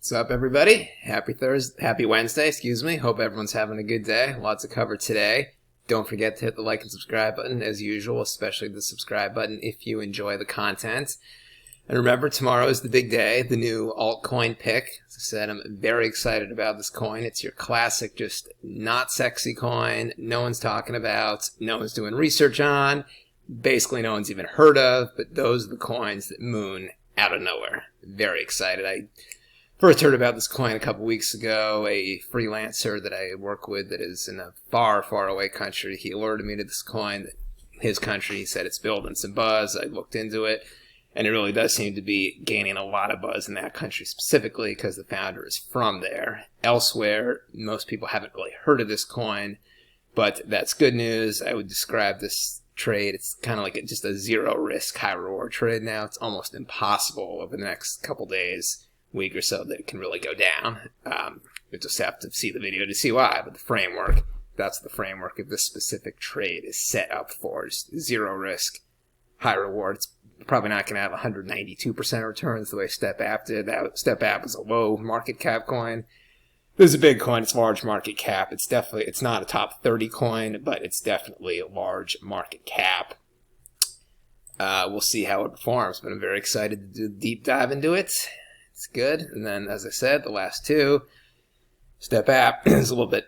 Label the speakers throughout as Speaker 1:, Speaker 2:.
Speaker 1: What's up, everybody? Happy Wednesday, excuse me. Hope everyone's having a good day. Lots to cover today. Don't forget to hit the like and subscribe button as usual, especially the subscribe button if you enjoy the content. And remember, tomorrow is the big day, the new altcoin pick. As I said, I'm very excited about this coin. It's your classic, just not sexy coin. No one's talking about, no one's doing research on, basically no one's even heard of, but those are the coins that moon out of nowhere. Very excited. I first heard about this coin a couple weeks ago. A freelancer that I work with that is in a far, far away country, he alerted me to this coin. That his country, he said it's building some buzz. I looked into it, and it really does seem to be gaining a lot of buzz in that country specifically because the founder is from there. Elsewhere, most people haven't really heard of this coin, but that's good news. I would describe this trade, it's kind of like just a zero risk, high reward trade now. It's almost impossible over the next couple days, week or so, that it can really go down. You just have to see the video to see why, but the framework, that's the framework of this specific trade is set up for. Just zero risk, high reward. It's probably not going to have 192% returns the way Step App did. That Step App was a low market cap coin. This is a big coin. It's large market cap. It's not a top 30 coin, but it's definitely a large market cap. We'll see how it performs, but I'm very excited to do a deep dive into it. It's good. And then, as I said, the last two, Step App is a little bit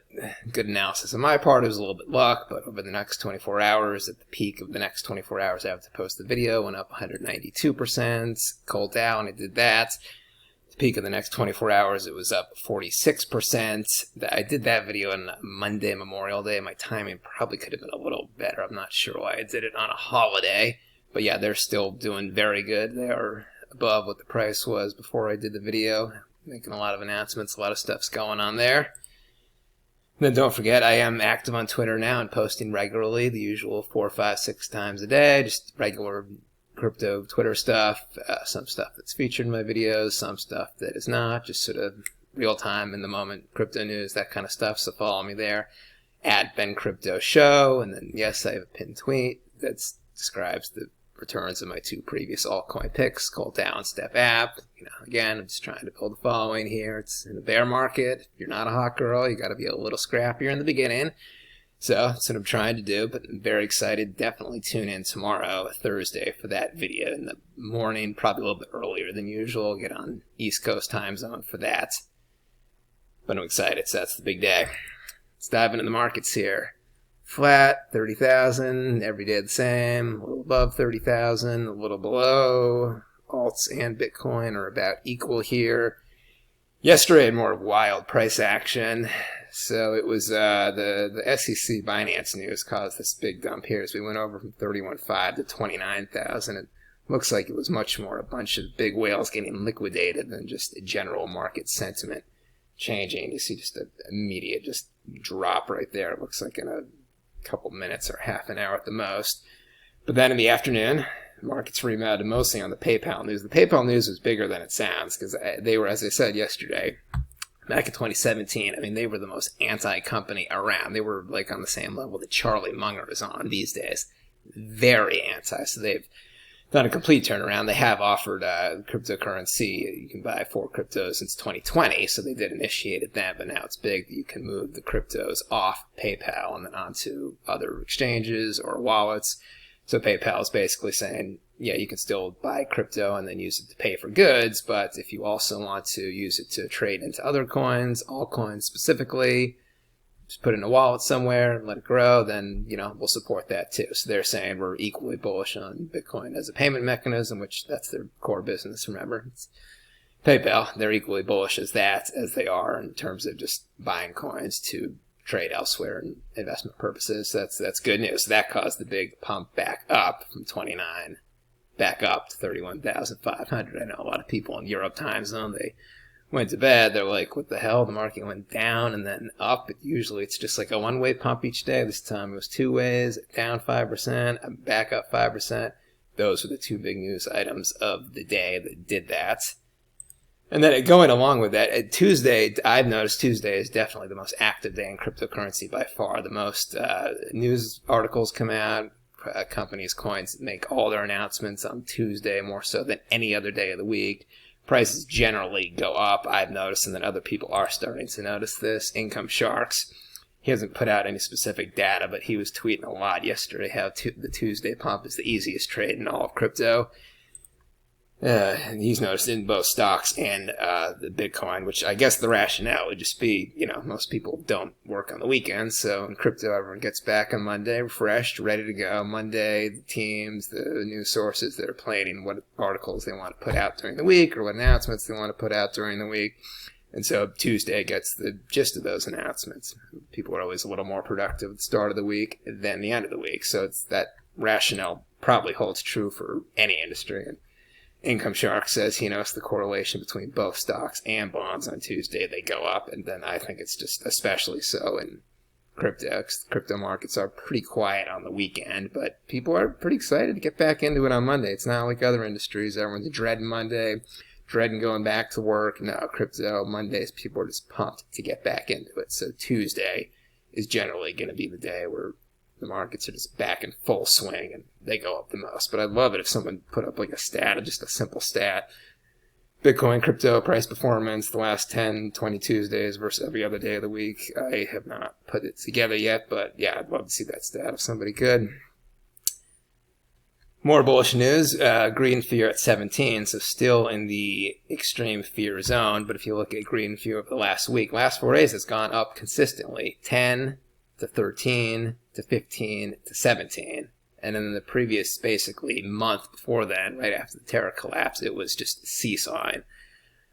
Speaker 1: good analysis on my part. It was a little bit luck, but over the next 24 hours, at the peak of the next 24 hours after I post the video, went up 192%. Cold down, it did that. At the peak of the next 24 hours, it was up 46%. I did that video on Monday, Memorial Day. My timing probably could have been a little better. I'm not sure why I did it on a holiday. But yeah, they're still doing very good. They are above what the price was before I did the video. Making a lot of announcements, a lot of stuff's going on there. Then don't forget, I am active on Twitter now and posting regularly, the usual 4, 5, 6 times a day, just regular crypto Twitter stuff, some stuff that's featured in my videos, some stuff that is not, just sort of real time in the moment crypto news, that kind of stuff. So follow me there at Ben Crypto Show. And then yes, I have a pinned tweet that describes the returns of my two previous altcoin picks, Cold Down, Step App. Again, I'm just trying to build a following here. It's in a bear market. If you're not a hot girl, you got to be a little scrappier in the beginning. So that's what I'm trying to do, but I'm very excited. Definitely tune in tomorrow, Thursday, for that video in the morning, probably a little bit earlier than usual. Get on East Coast time zone for that. But I'm excited, so that's the big day. Let's dive into the markets here. Flat, 30,000, every day the same, a little above 30,000, a little below. Alts and Bitcoin are about equal here. Yesterday had more wild price action. So it was the SEC Binance news caused this big dump here as we went over from 31.5 to 29,000. It looks like it was much more a bunch of big whales getting liquidated than just a general market sentiment changing. You see just an immediate just drop right there. It looks like in a couple minutes or half an hour at the most. But then in the afternoon, markets rebounded mostly on the PayPal news. The PayPal news was bigger than it sounds because they were, as I said yesterday, back in 2017, they were the most anti-company around. They were like on the same level that Charlie Munger is on these days. Very anti. So they've done a complete turnaround. They have offered cryptocurrency. You can buy 4 cryptos since 2020. So they did initiate it then, but now it's big. You can move the cryptos off PayPal and then onto other exchanges or wallets. So PayPal is basically saying, yeah, you can still buy crypto and then use it to pay for goods, but if you also want to use it to trade into other coins, altcoins specifically, just put it in a wallet somewhere and let it grow, then, we'll support that too. So they're saying we're equally bullish on Bitcoin as a payment mechanism, which that's their core business, remember. It's PayPal, they're equally bullish as that as they are in terms of just buying coins to trade elsewhere in investment purposes. So that's good news. That caused the big pump back up from 29 back up to 31,500. I know a lot of people in Europe time zone, they went to bed. They're like, what the hell? The market went down and then up. But usually it's just like a one-way pump each day. This time it was 2 ways, down 5%, back up 5%. Those were the 2 big news items of the day that did that. And then going along with that, Tuesday, I've noticed Tuesday is definitely the most active day in cryptocurrency by far. The most news articles come out. Companies, coins make all their announcements on Tuesday more so than any other day of the week. prices generally go up, I've noticed, and then other people are starting to notice this. Income Sharks, he hasn't put out any specific data, but he was tweeting a lot yesterday how the Tuesday pump is the easiest trade in all of crypto. And he's noticed in both stocks and the Bitcoin, which I guess the rationale would just be, most people don't work on the weekends. So in crypto, everyone gets back on Monday, refreshed, ready to go. Monday, the teams, the news sources that are planning what articles they want to put out during the week or what announcements they want to put out during the week. And so Tuesday gets the gist of those announcements. People are always a little more productive at the start of the week than the end of the week. So it's that rationale probably holds true for any industry. And Income Shark says he noticed the correlation between both stocks and bonds on Tuesday. They go up, and then I think it's just especially so in crypto, 'cause the crypto markets are pretty quiet on the weekend, but people are pretty excited to get back into it on Monday. It's not like other industries. Everyone's dreading Monday, dreading going back to work. No, crypto, Mondays, people are just pumped to get back into it. So Tuesday is generally going to be the day where the markets are just back in full swing and they go up the most. But I'd love it if someone put up like a stat, just a simple stat. Bitcoin crypto price performance the last 10, 20 Tuesdays versus every other day of the week. I have not put it together yet, but yeah, I'd love to see that stat if somebody could. More bullish news, green fear at 17, so still in the extreme fear zone. But if you look at green fear over the last week, last 4 days, it's gone up consistently. 10 to 13 to 15 to 17. And then in the previous, basically, month before then, right after the Terra collapse, it was just seesawing.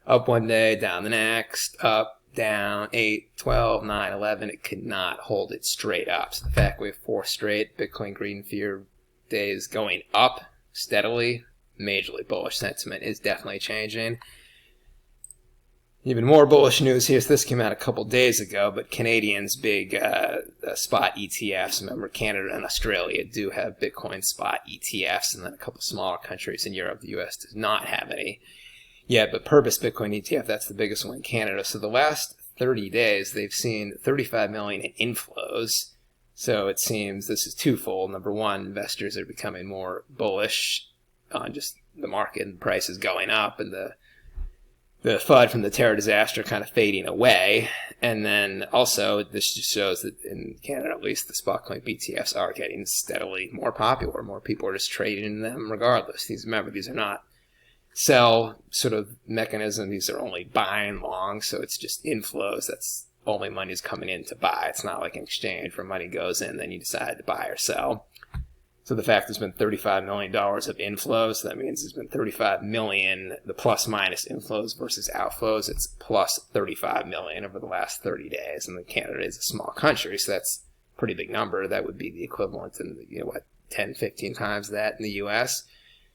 Speaker 1: Up one day, down the next, up, down, 8, 12, 9, 11. It could not hold it straight up. So the fact we have 4 straight Bitcoin green fear days going up steadily, majorly bullish sentiment is definitely changing. Even more bullish news here. So this came out a couple days ago, but Canadians' big spot ETFs, remember Canada and Australia do have Bitcoin spot ETFs, and then a couple smaller countries in Europe. The US does not have any yet, but Purpose Bitcoin ETF, that's the biggest one in Canada. So the last 30 days, they've seen 35 million in inflows. So it seems this is twofold. Number one, investors are becoming more bullish on just the market and prices going up and the FUD from the terror disaster kind of fading away. And then also, this just shows that in Canada, at least, the spot coin BTFs are getting steadily more popular. More people are just trading them regardless. Remember, these are not sell sort of mechanism. These are only buying long, so it's just inflows. That's only money's coming in to buy. It's not like an exchange where money goes in, then you decide to buy or sell. So the fact there's been $35 million of inflows, that means there's been 35 million, the plus minus inflows versus outflows, it's plus 35 million over the last 30 days. And Canada is a small country, so that's a pretty big number. That would be the equivalent in, 10, 15 times that in the US.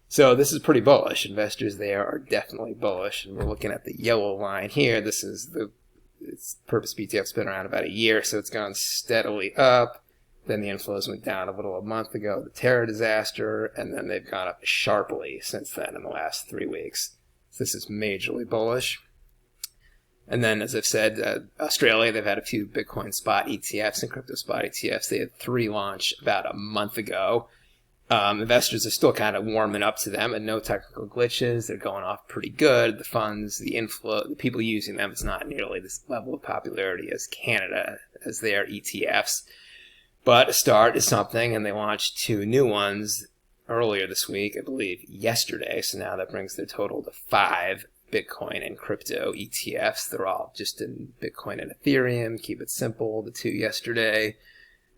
Speaker 1: So this is pretty bullish. Investors there are definitely bullish. And we're looking at the yellow line here. This is it's Purpose BTF's been around about a year, so it's gone steadily up. Then the inflows went down a month ago, the terror disaster, and then they've gone up sharply since then in the last 3 weeks. So this is majorly bullish. And then, as I've said, Australia, they've had a few Bitcoin spot ETFs and crypto spot ETFs. They had 3 launch about a month ago. Investors are still kind of warming up to them and no technical glitches. They're going off pretty good. The funds, the inflow, the people using them, it's not nearly this level of popularity as Canada, as their ETFs. But a start is something, and they launched 2 new ones earlier this week, I believe yesterday. So now that brings their total to 5 Bitcoin and crypto ETFs. They're all just in Bitcoin and Ethereum. Keep it simple. The 2 yesterday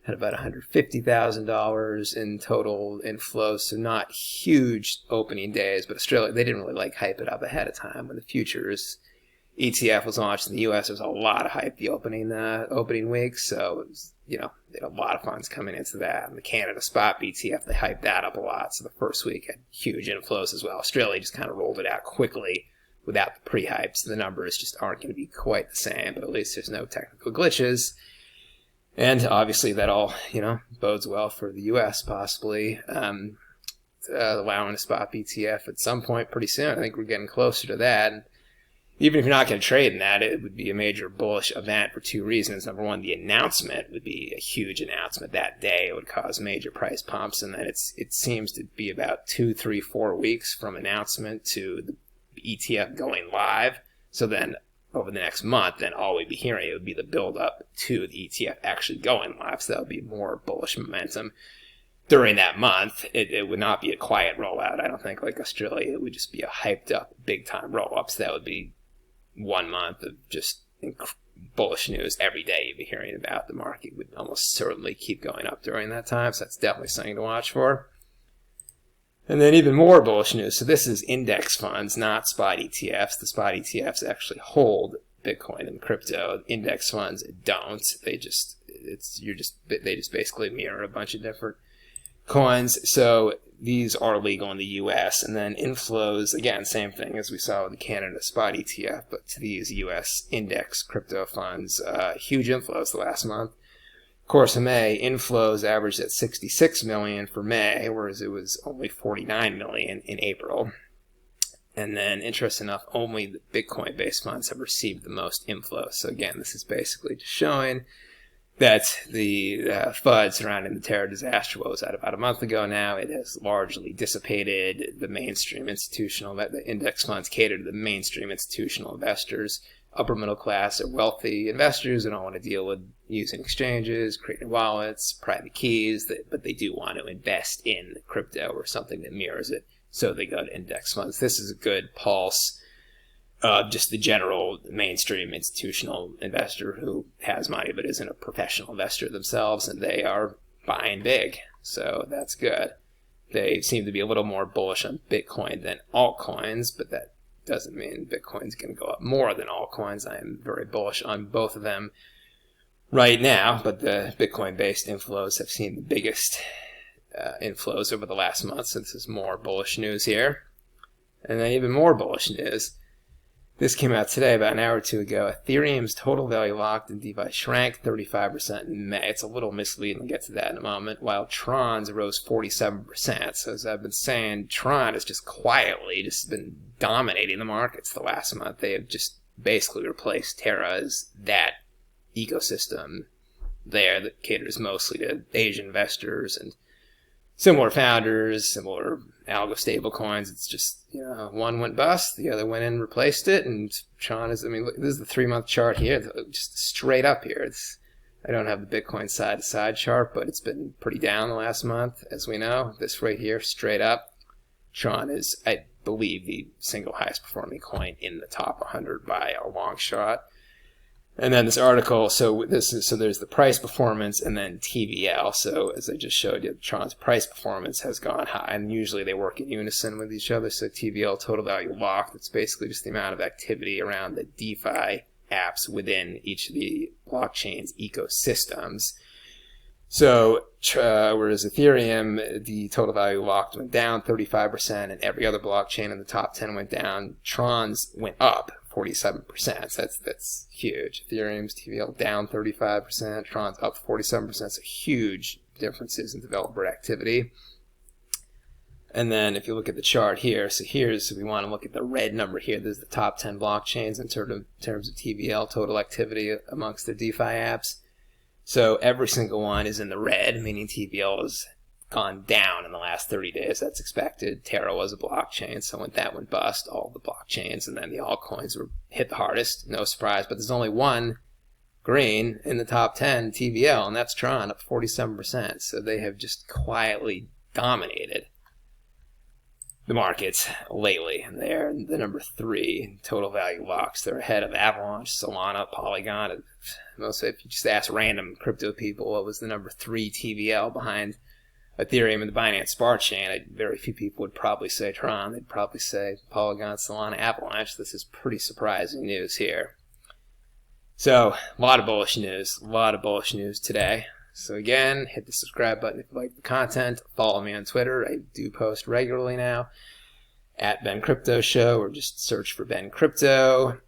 Speaker 1: had about $150,000 in total inflows, so not huge opening days. But Australia, they didn't really hype it up ahead of time. When the futures ETF was launched in the U.S., there was a lot of hype the opening week, so it was, they had a lot of funds coming into that. And the Canada spot BTF, they hyped that up a lot, so the first week had huge inflows as well. Australia just kind of rolled it out quickly without the pre-hype, so the numbers just aren't going to be quite the same, but at least there's no technical glitches. And obviously that all, bodes well for the U.S. possibly allowing a spot BTF at some point pretty soon. I think we're getting closer to that. And even if you're not going to trade in that, it would be a major bullish event for 2 reasons. Number one, the announcement would be a huge announcement that day. It would cause major price pumps. And then it seems to be about 2, 3, 4 weeks from announcement to the ETF going live. So then over the next month, then all we'd be hearing would be the build up to the ETF actually going live. So that would be more bullish momentum during that month. It would not be a quiet rollout, I don't think, like Australia. It would just be a hyped up, big time roll up. So that would be 1 month of just bullish news every day you'd be hearing about. The market would almost certainly keep going up during that time. So that's definitely something to watch for. And then even more bullish news. So this is index funds, not spot ETFs. The spot ETFs actually hold Bitcoin and crypto. Index funds don't. They just basically mirror a bunch of different coins. So these are legal in the US. And then inflows, again, same thing as we saw with the Canada spot ETF, but to these US index crypto funds, huge inflows the last month. Of course, in May, inflows averaged at 66 million for May, whereas it was only 49 million in April. And then, interesting enough, only the Bitcoin-based funds have received the most inflows. So again, this is basically just showing that the FUD surrounding the terror disaster, what was that, about a month ago now, it has largely dissipated. The mainstream institutional, the index funds cater to the mainstream institutional investors, upper middle class or wealthy investors who don't want to deal with using exchanges, creating wallets, private keys, but they do want to invest in crypto or something that mirrors it, so they go to index funds. This is a good pulse of just the general mainstream institutional investor who has money but isn't a professional investor themselves, and they are buying big, so that's good. They seem to be a little more bullish on Bitcoin than altcoins, but that doesn't mean Bitcoin's going to go up more than altcoins. I am very bullish on both of them right now, but the Bitcoin-based inflows have seen the biggest inflows over the last month, so this is more bullish news here. And then even more bullish news. This came out today, about an hour or two ago. Ethereum's total value locked in DeFi shrank 35% in May. It's a little misleading. We'll get to that in a moment. While Tron's rose 47%. So as I've been saying, Tron has just quietly just been dominating the markets the last month. They have just basically replaced Terra as that ecosystem there that caters mostly to Asian investors and similar founders, similar algo stable coins. It's just, one went bust, the other went in and replaced it, and Tron is, look, this is the 3-month chart here, just straight up here. I don't have the Bitcoin side-to-side chart, but it's been pretty down the last month, as we know. This right here, straight up. Tron is, I believe, the single highest performing coin in the top 100 by a long shot. And then this article, so there's the price performance and then TVL. So as I just showed you, Tron's price performance has gone high, and usually they work in unison with each other. So TVL, total value locked, it's basically just the amount of activity around the DeFi apps within each of the blockchain's ecosystems. So whereas Ethereum, the total value locked went down 35%, and every other blockchain in the top 10 went down, Tron's went up 47%. So that's huge. Ethereum's TVL down 35%, Tron's up 47%. So huge differences in developer activity. And then if you look at the chart here, so we want to look at the red number here. This is the top 10 blockchains in terms of TVL, total activity amongst the DeFi apps. So every single one is in the red, meaning TVL has gone down in the last 30 days. That's expected. Terra was a blockchain, so when that went bust, all the blockchains and then the altcoins were hit the hardest. No surprise, but there's only one green in the top 10 TVL, and that's Tron, up 47%. So they have just quietly dominated the markets lately. They're the number 3 total value locks. They're ahead of Avalanche, Solana, Polygon. If you just ask random crypto people what was the number 3 TVL behind Ethereum and the Binance Smart Chain, very few people would probably say Tron. They'd probably say Polygon, Solana, Avalanche. This is pretty surprising news here. So, a lot of bullish news today. So again, hit the subscribe button if you like the content. Follow me on Twitter. I do post regularly now at Ben Crypto Show, or just search for Ben Crypto.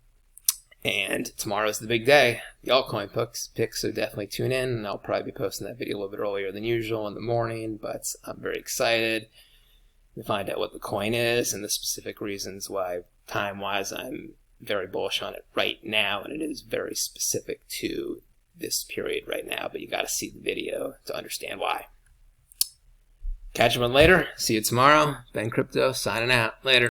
Speaker 1: And tomorrow's the big day, the altcoin picks, so definitely tune in. And I'll probably be posting that video a little bit earlier than usual in the morning, but I'm very excited to find out what the coin is and the specific reasons why, time-wise, I'm very bullish on it right now, and it is very specific to this period right now, but you got to see the video to understand why. Catch you on later. See you tomorrow. Ben Crypto signing out. Later.